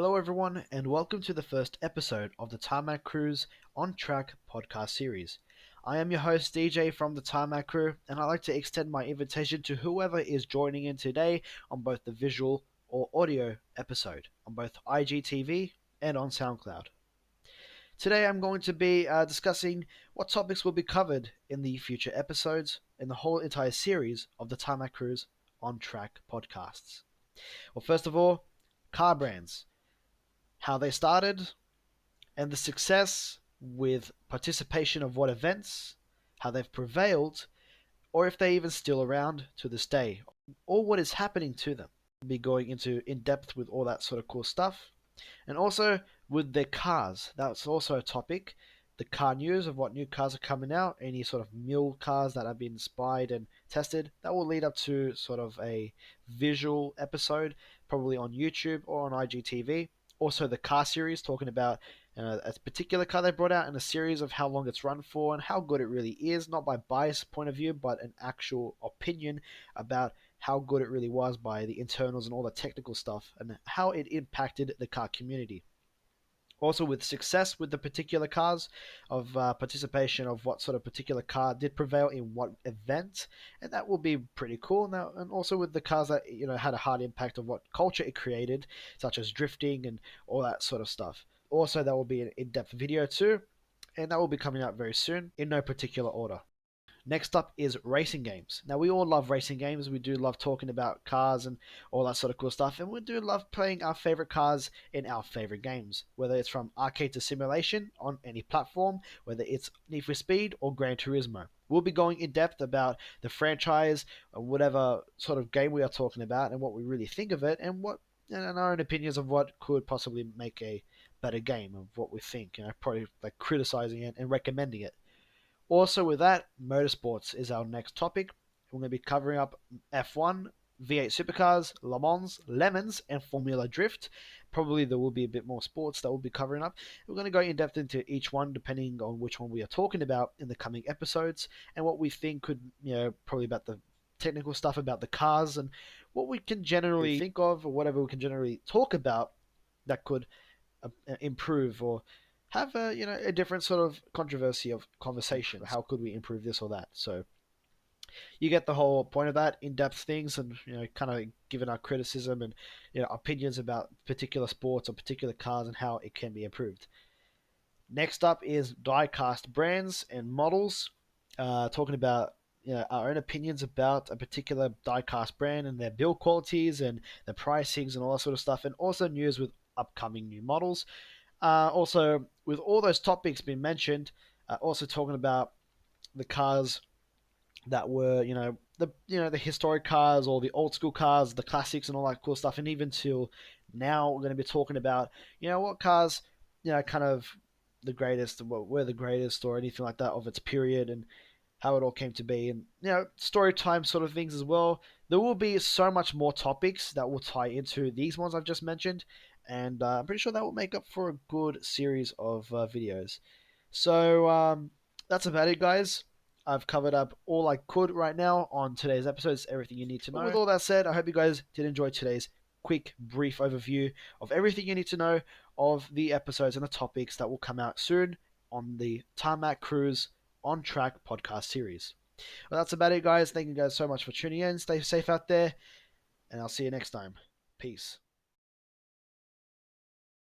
Hello, everyone, and welcome to the first episode of the Tarmac Crew's Ontrack podcast series. I am your host, DJ from the Tarmac Crew, and I'd like to extend my invitation to whoever is joining in today on both the visual or audio episode on both IGTV and on Soundcloud. Today, I'm going to be discussing what topics will be covered in the future episodes in the whole entire series of the Tarmac Crew's Ontrack podcasts. Well, first of all, car brands, how they started, and the success with participation of what events, how they've prevailed, or if they're even still around to this day, or what is happening to them. We'll be going into in depth with all that sort of cool stuff, and also with their cars. That's also a topic. The car news of what new cars are coming out, any sort of mule cars that have been inspired and tested. That will lead up to sort of a visual episode, probably on YouTube or on IGTV. Also, the car series, talking about a particular car they brought out and a series of how long it's run for and how good it really is, not by bias point of view, but an actual opinion about how good it really was by the internals and all the technical stuff and how it impacted the car community. Also, with success with the particular cars, of participation of what sort of particular car did prevail in what event, and that will be pretty cool. Now, and also with the cars that had a hard impact of what culture it created, such as drifting and all that sort of stuff. Also, that will be an in-depth video too, and that will be coming out very soon in no particular order. Next up is racing games. Now, we all love racing games. We do love talking about cars and all that sort of cool stuff. And we do love playing our favorite cars in our favorite games, whether it's from arcade to simulation on any platform, whether it's Need for Speed or Gran Turismo. We'll be going in depth about the franchise, or whatever sort of game we are talking about, and what we really think of it, and our own opinions of what could possibly make a better game, of what we think. Probably like criticizing it and recommending it. Also, with that, motorsports is our next topic. We're going to be covering up F1, V8 supercars, Le Mans, Lemons, and Formula Drift. Probably there will be a bit more sports that we'll be covering up. We're going to go in depth into each one depending on which one we are talking about in the coming episodes and what we think could, probably about the technical stuff about the cars and what we can generally think of or whatever we can generally talk about that could improve or have a different sort of controversy of conversation. How could we improve this or that? So you get the whole point of that, in-depth things, and kind of giving our criticism and opinions about particular sports or particular cars and how it can be improved. Next up is die-cast brands and models, talking about our own opinions about a particular die-cast brand and their build qualities and the pricings and all that sort of stuff, and also news with upcoming new models. Also, with all those topics being mentioned, also talking about the cars that were, the historic cars or the old school cars, the classics and all that cool stuff, and even till now, we're going to be talking about, what cars, kind of the greatest, what were the greatest or anything like that of its period and how it all came to be, and story time sort of things as well. There will be so much more topics that will tie into these ones I've just mentioned, and I'm pretty sure that will make up for a good series of videos. So that's about it, guys. I've covered up all I could right now on today's episodes, everything you need to know. With all that said, I hope you guys did enjoy today's quick, brief overview of everything you need to know of the episodes and the topics that will come out soon on the Tarmac Crew's Ontrack podcast series. Well, that's about it, guys. Thank you guys so much for tuning in. Stay safe out there, and I'll see you next time. Peace.